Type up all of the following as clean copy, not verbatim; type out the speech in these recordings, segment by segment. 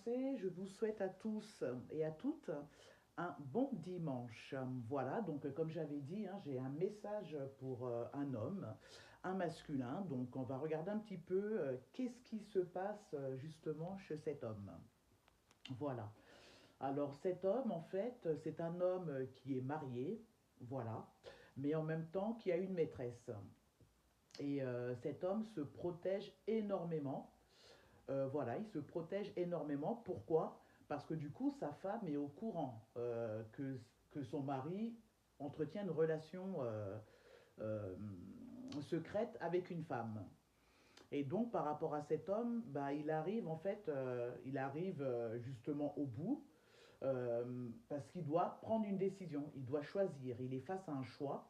commencer, je vous souhaite à tous et à toutes un bon dimanche. Voilà, donc comme j'avais dit, hein, j'ai un message pour un homme, un masculin. Donc on va regarder un petit peu qu'est-ce qui se passe justement chez cet homme. Voilà. Alors cet homme, en fait, c'est un homme qui est marié, voilà, mais en même temps qui a une maîtresse. Et cet homme se protège énormément. Voilà, il se protège énormément. Pourquoi? Parce que du coup, sa femme est au courant que son mari entretient une relation euh, secrète avec une femme. Et donc, par rapport à cet homme, bah, il arrive en fait, il arrive justement au bout parce qu'il doit prendre une décision, il doit choisir, il est face à un choix.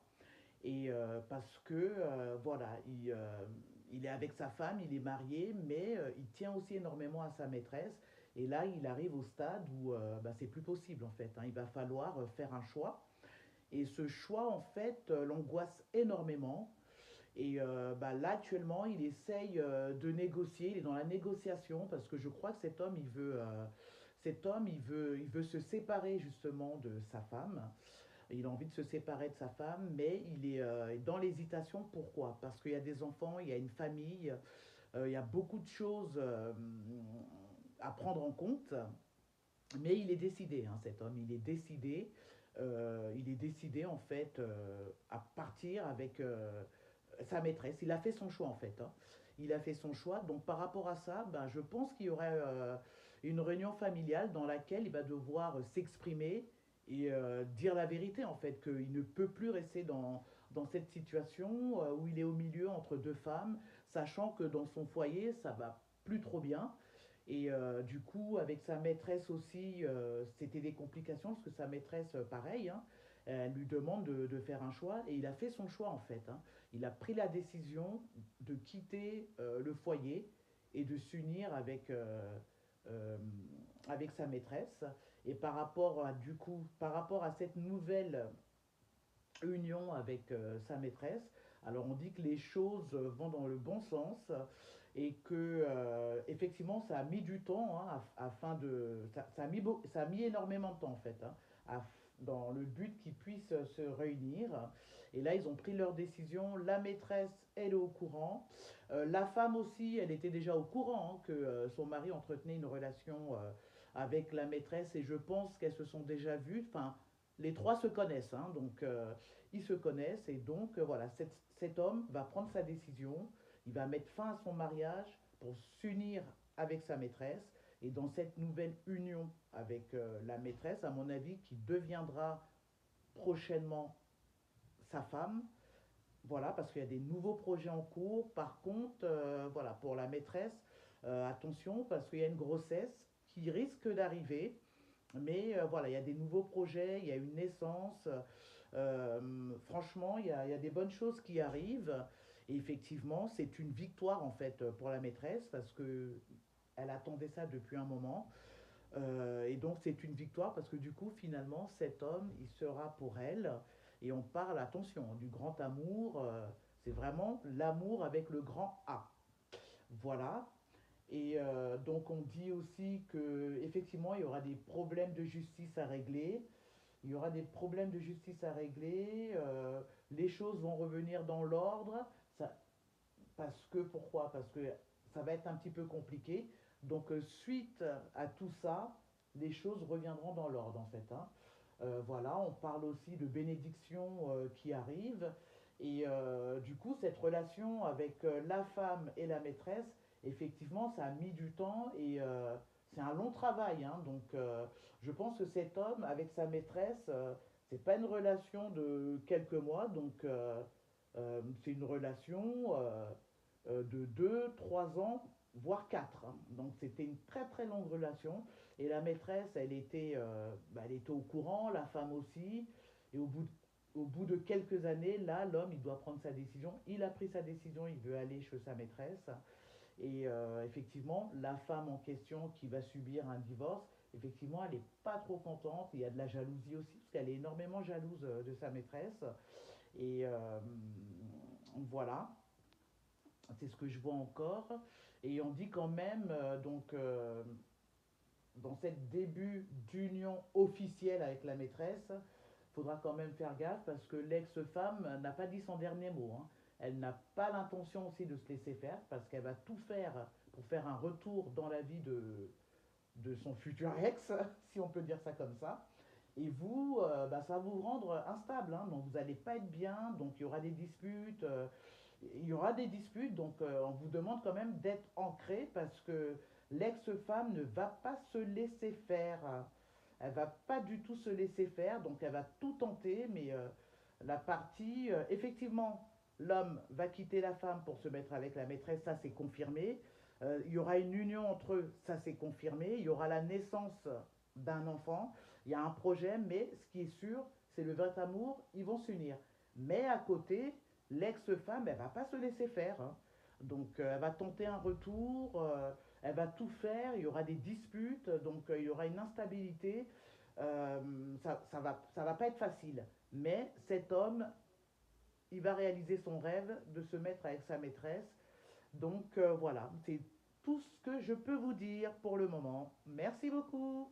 Et parce que, voilà, il est avec sa femme, il est marié, mais il tient aussi énormément à sa maîtresse. Et là, il arrive au stade où bah, c'est plus possible, en fait, hein. Il va falloir faire un choix. Et ce choix, en fait, l'angoisse énormément. Et bah, là, actuellement, il essaye de négocier, il est dans la négociation, parce que je crois que cet homme, il veut se séparer justement de sa femme. Il a envie de se séparer de sa femme, mais il est dans l'hésitation. Pourquoi? Parce qu'il y a des enfants, il y a une famille, il y a beaucoup de choses à prendre en compte. Mais il est décidé, hein, cet homme. Il est décidé en fait à partir avec sa maîtresse. Il a fait son choix en fait, hein. Il a fait son choix. Donc par rapport à ça, ben, je pense qu'il y aurait une réunion familiale dans laquelle il va devoir s'exprimer et dire la vérité en fait, qu'il ne peut plus rester dans cette situation où il est au milieu entre deux femmes, sachant que dans son foyer, ça va plus trop bien. Et du coup, avec sa maîtresse aussi, c'était des complications parce que sa maîtresse, pareil, hein, elle lui demande de faire un choix et il a fait son choix en fait, hein. Il a pris la décision de quitter le foyer et de s'unir euh, avec sa maîtresse. Et par rapport à cette nouvelle union avec sa maîtresse. Alors on dit que les choses vont dans le bon sens et que effectivement ça a mis du temps hein, afin de ça a mis énormément de temps en fait hein, dans le but qu'ils puissent se réunir. Et là ils ont pris leur décision. La maîtresse elle est au courant. La femme aussi elle était déjà au courant hein, que son mari entretenait une relation avec la maîtresse et je pense qu'elles se sont déjà vues. Enfin les trois se connaissent, hein, donc ils se connaissent et donc voilà, cet homme va prendre sa décision, il va mettre fin à son mariage pour s'unir avec sa maîtresse et dans cette nouvelle union avec la maîtresse, à mon avis, qui deviendra prochainement sa femme, voilà, parce qu'il y a des nouveaux projets en cours. Par contre, voilà, pour la maîtresse, attention, parce qu'il y a une grossesse qui risque d'arriver. Mais voilà, il y a des nouveaux projets, il y a une naissance. Franchement, il y a des bonnes choses qui arrivent. Et effectivement, c'est une victoire en fait pour la maîtresse parce que elle attendait ça depuis un moment. Et donc c'est une victoire parce que du coup, finalement, cet homme, il sera pour elle. Et on parle, attention, du grand amour. C'est vraiment l'amour avec le grand A. Voilà. Et donc on dit aussi que effectivement il y aura des problèmes de justice à régler. Il y aura des problèmes de justice à régler. Les choses vont revenir dans l'ordre. Parce que pourquoi? Parce que ça va être un petit peu compliqué. Donc suite à tout ça, les choses reviendront dans l'ordre en fait, hein. Voilà, on parle aussi de bénédictions qui arrivent. Et du coup, cette relation avec la femme et la maîtresse, effectivement, ça a mis du temps et c'est un long travail, hein. Donc, je pense que cet homme avec sa maîtresse, c'est pas une relation de quelques mois, donc c'est une relation de 2 3 ans, voire 4, hein. Donc c'était une très très longue relation. Et la maîtresse, bah, elle était au courant, la femme aussi. Et au bout de quelques années, là, l'homme, il doit prendre sa décision. Il a pris sa décision, il veut aller chez sa maîtresse. Et effectivement, la femme en question qui va subir un divorce, effectivement, elle n'est pas trop contente. Il y a de la jalousie aussi, parce qu'elle est énormément jalouse de sa maîtresse. Et voilà, c'est ce que je vois encore. Et on dit quand même, donc, dans cette début d'union officielle avec la maîtresse, il faudra quand même faire gaffe parce que l'ex-femme n'a pas dit son dernier mot, hein. Elle n'a pas l'intention aussi de se laisser faire parce qu'elle va tout faire pour faire un retour dans la vie de son futur ex, si on peut dire ça comme ça. Et vous, bah, ça va vous rendre instable, hein, donc vous n'allez pas être bien, donc il y aura des disputes. Il y aura des disputes, donc on vous demande quand même d'être ancré parce que l'ex-femme ne va pas se laisser faire. Elle va pas du tout se laisser faire, donc elle va tout tenter, mais la partie, effectivement, l'homme va quitter la femme pour se mettre avec la maîtresse, ça c'est confirmé. Il y aura une union entre eux, ça c'est confirmé. Il y aura la naissance d'un enfant, il y a un projet, mais ce qui est sûr, c'est le vrai amour, ils vont s'unir. Mais à côté, l'ex-femme, elle va pas se laisser faire, hein. Donc, elle va tenter un retour, elle va tout faire, il y aura des disputes, donc il y aura une instabilité. Ça va pas être facile. Mais cet homme, il va réaliser son rêve de se mettre avec sa maîtresse. Donc, voilà, c'est tout ce que je peux vous dire pour le moment. Merci beaucoup.